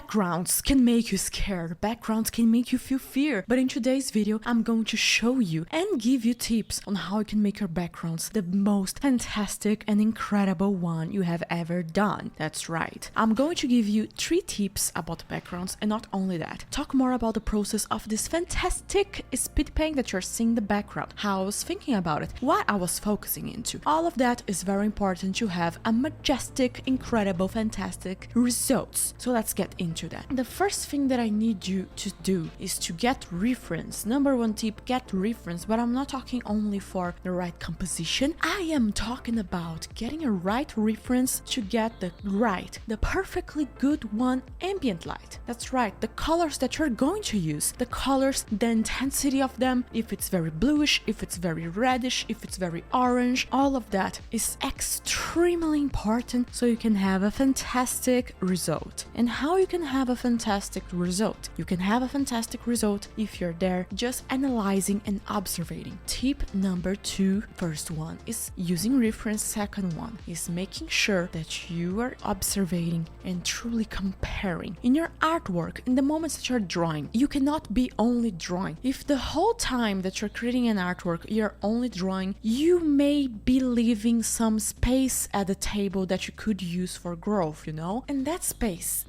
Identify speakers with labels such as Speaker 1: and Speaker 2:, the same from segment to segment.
Speaker 1: Backgrounds can make you scared, backgrounds can make you feel fear, but in today's video I'm going to show you and give you tips on how you can make your backgrounds the most fantastic and incredible one you have ever done. That's right. I'm going to give you 3 tips about backgrounds, and not only that, talk more about the process of this fantastic speed paint that you're seeing in the background, how I was thinking about it, what I was focusing into. All of that is very important to have a majestic, incredible, fantastic results. So let's get into that. The first thing that I need you to do is to get reference. Number 1 tip, get reference, but I'm not talking only for the right composition. I am talking about getting a right reference to get the perfectly good one ambient light. That's right, the colors that you're going to use, the colors, the intensity of them, if it's very bluish, if it's very reddish, if it's very orange, all of that is extremely important so you can have a fantastic result. And how you can have a fantastic result? You can have a fantastic result if you're there just analyzing and observing. Tip number 2, first one is using reference, second one is making sure that you are observing and truly comparing. In your artwork, in the moments that you're drawing, you cannot be only drawing. If the whole time that you're creating an artwork you're only drawing, you may be leaving some space at the table that you could use for growth, you know? And that space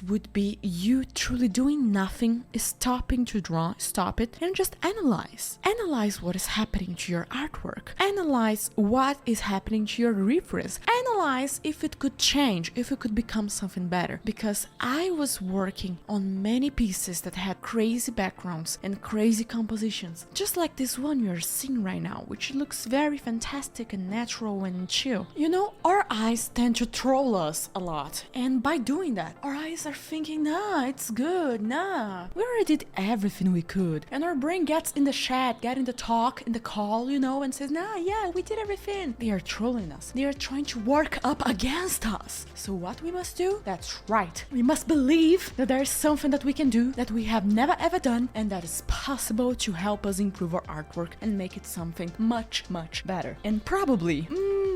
Speaker 1: would be you truly doing nothing, stopping to draw, stop it, and just analyze. Analyze what is happening to your artwork. Analyze what is happening to your reference. Analyze if it could change, if it could become something better. Because I was working on many pieces that had crazy backgrounds and crazy compositions, just like this one you're seeing right now, which looks very fantastic and natural and chill. You know, our eyes tend to troll us a lot, and by doing that, our eyes are thinking, nah, it's good, nah, we already did everything we could, and our brain gets in the chat, get in the talk, in the call, you know, and says, nah, yeah, we did everything. They are trolling us. They are trying to work up against us. So what we must do? That's right, we must believe that there is something that we can do that we have never ever done, and that is possible to help us improve our artwork and make it something much, much better. And probably,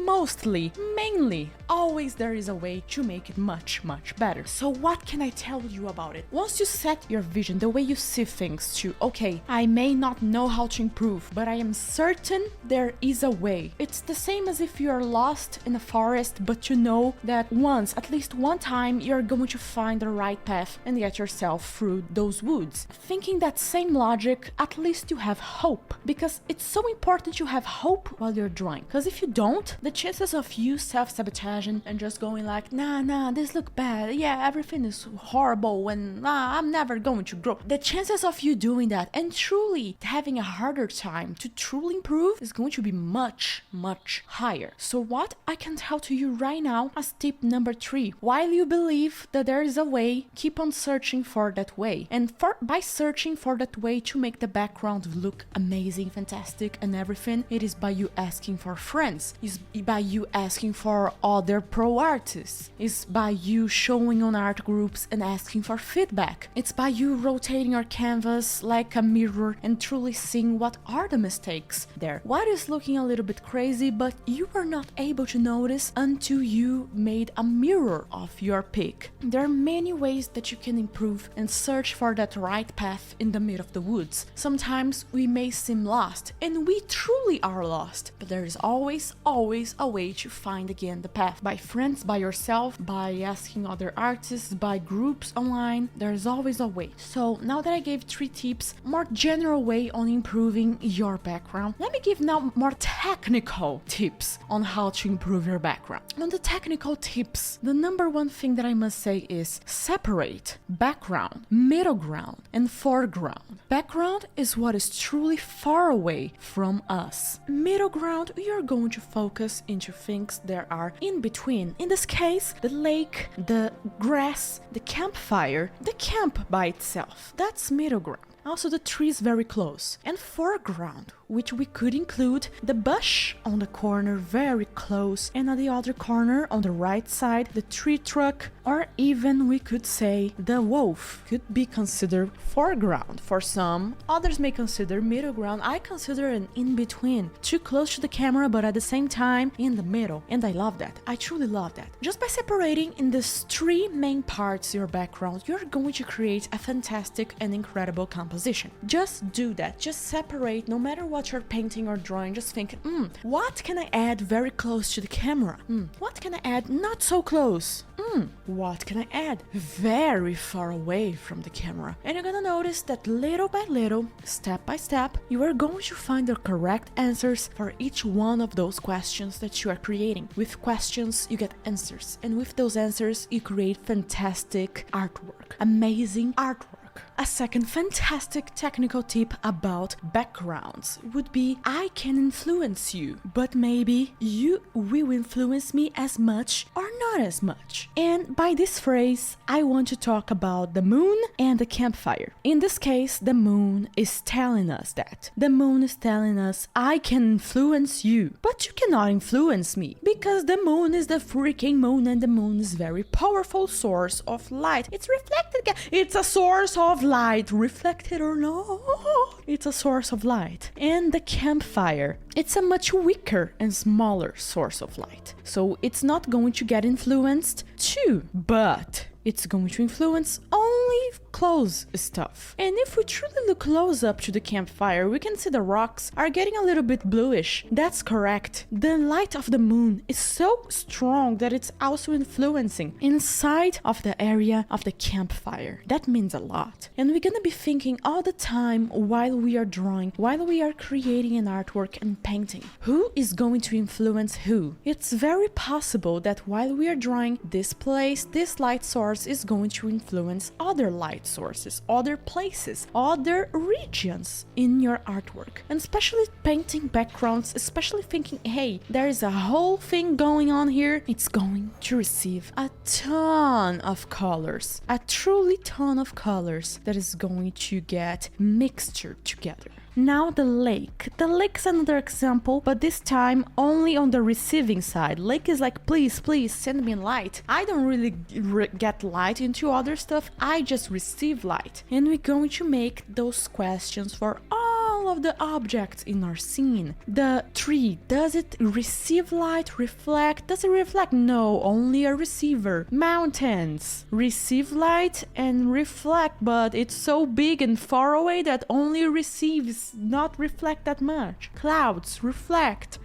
Speaker 1: mostly, mainly, always there is a way to make it much, much better. So what can I tell you about it? Once you set your vision, the way you see things to, okay, I may not know how to improve, but I am certain there is a way. It's the same as if you are lost in a forest, but you know that once, at least one time, you're going to find the right path and get yourself through those woods. Thinking that same logic, at least you have hope, because it's so important to have hope while you're drawing. Because if you don't, the chances of you self-sabotaging and just going like, nah, this look bad, yeah, everything is horrible, and I'm never going to grow. The chances of you doing that and truly having a harder time to truly improve is going to be much, much higher. So what I can tell to you right now as tip number 3, while you believe that there is a way, keep on searching for that way. And by searching for that way to make the background look amazing, fantastic, and everything, it is by you asking for friends, is by you asking for other pro artists, is by you showing on art groups and asking for feedback. It's by you rotating your canvas like a mirror and truly seeing what are the mistakes there. What is looking a little bit crazy, but you are not able to notice until you made a mirror of your pick. There are many ways that you can improve and search for that right path in the middle of the woods. Sometimes we may seem lost, and we truly are lost, but there is always a way to find again the path. By friends, by yourself, by asking other artists, by groups online, there's always a way. So now that I gave 3 tips, more general way on improving your background, let me give now more technical tips on how to improve your background. On the technical tips, the number 1 thing that I must say is separate background, middle ground, and foreground. Background is what is truly far away from us. Middle ground, we are going to focus into things that are in between. In this case, the lake, the grass, the campfire, the camp by itself. That's middle ground. Also, the trees very close. And foreground, which we could include the bush on the corner very close, and on the other corner on the right side, the tree truck, or even we could say the wolf could be considered foreground for some. Others may consider middle ground. I consider an in-between, too close to the camera but at the same time in the middle, and I love that. I truly love that. Just by separating in these three main parts your background, you're going to create a fantastic and incredible composition. Just do that. Just separate. No matter what you're painting or drawing, just think, what can I add very close to the camera? What can I add not so close? What can I add very far away from the camera? And you're gonna notice that little by little, step by step, you are going to find the correct answers for each one of those questions that you are creating. With questions, you get answers, and with those answers, you create fantastic artwork, amazing artwork. A second fantastic technical tip about backgrounds would be I can influence you, but maybe you will influence me as much or not as much. And by this phrase, I want to talk about the moon and the campfire. In this case, the moon is telling us that. The moon is telling us I can influence you, but you cannot influence me because the moon is the freaking moon, and the moon is a very powerful source of light. It's reflected. It's a source of light, reflected or not, it's a source of light. And the campfire, it's a much weaker and smaller source of light, so it's not going to get influenced too, but it's going to influence only close stuff. And if we truly look close up to the campfire, we can see the rocks are getting a little bit bluish. That's correct. The light of the moon is so strong that it's also influencing inside of the area of the campfire. That means a lot. And we're gonna be thinking all the time while we are drawing, while we are creating an artwork and painting, who is going to influence who? It's very possible that while we are drawing this place, this light source is going to influence other light sources, other places, other regions in your artwork. And especially painting backgrounds, especially thinking, hey, there is a whole thing going on here, it's going to receive a ton of colors, a truly ton of colors that is going to get mixtured together. Now the lake. The lake's another example, but this time only on the receiving side. Lake is like, please, please send me light. I don't really get light into other stuff. I just receive light. And we're going to make those questions for all of the objects in our scene. The tree, does it receive light, reflect? Does it reflect? No, only a receiver. Mountains, receive light and reflect, but it's so big and far away that only receives, not reflect that much. Clouds, reflect.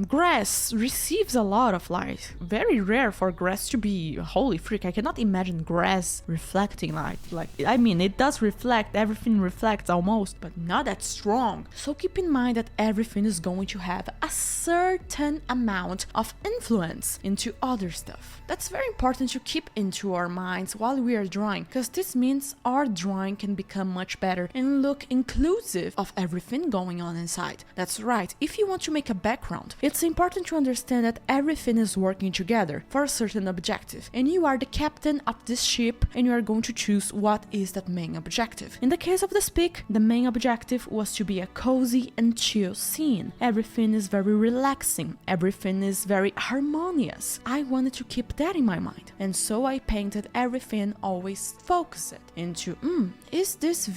Speaker 1: Grass receives a lot of light. Very rare for grass to be, holy freak, I cannot imagine grass reflecting light. Like, I mean, it does reflect, everything reflects almost, but not that strong. So keep in mind that everything is going to have a certain amount of influence into other stuff. That's very important to keep into our minds while we are drawing, because this means our drawing can become much better and look inclusive of everything going on inside. That's right, if you want to make a background, it's important to understand that everything is working together for a certain objective, and you are the captain of this ship and you are going to choose what is that main objective. In the case of this pic, the main objective was to be a cozy and chill scene. Everything is very relaxing, everything is very harmonious. I wanted to keep that in my mind, and so I painted everything always focused into is this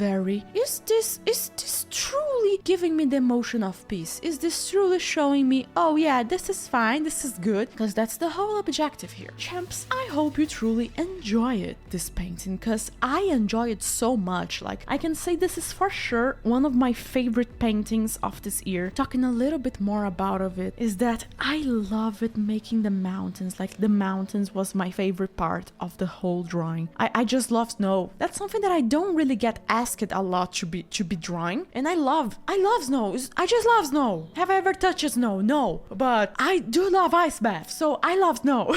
Speaker 1: truly giving me the emotion of peace? Is this truly showing me, oh yeah, this is fine, this is good? Because that's the whole objective here. Champs, I hope you truly enjoy it, this painting, because I enjoy it so much. Like, I can say this is for sure one of my favorite paintings of this year. Talking a little bit more about it is that I love it making the mountains. Like, the mountains was my favorite part of the whole drawing. I just love snow. That's something that I don't really get asked a lot to be drawing, and I love snow. I just love snow. Have I ever touched snow? No, but I do love ice baths, so I love snow.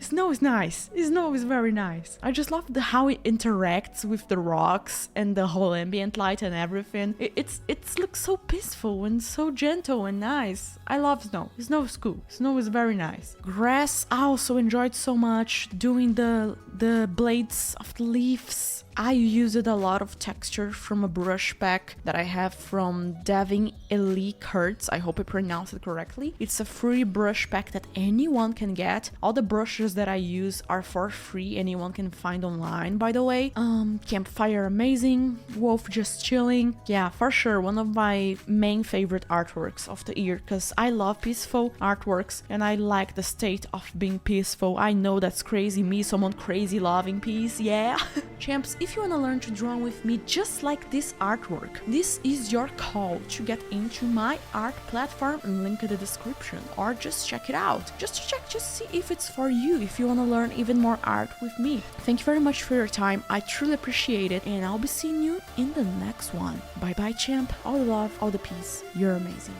Speaker 1: Snow is nice. Snow is very nice. I just love how it interacts with the rocks and the whole ambient light and everything. It looks so peaceful and so gentle and nice. I love snow. Snow is cool. Snow is very nice. Grass, I also enjoyed so much doing the blades of the leaves I used a lot of texture from a brush pack that I have from Devin Eli Kurtz. I hope I pronounced it correctly. It's a free brush pack that anyone can get. All the brushes that I use are for free. Anyone can find online, by the way. Campfire amazing. Wolf just chilling. Yeah, for sure, one of my main favorite artworks of the year, because I love peaceful artworks and I like the state of being peaceful. I know that's crazy, me, someone crazy loving peace, yeah. Champs, if you want to learn to draw with me just like this artwork, this is your call to get into my art platform, link in the description, or just check it out. Just see if it's for you, if you want to learn even more art with me. Thank you very much for your time. I truly appreciate it, and I'll be seeing you in the next one. Bye bye, champ. All the love, all the peace. You're amazing.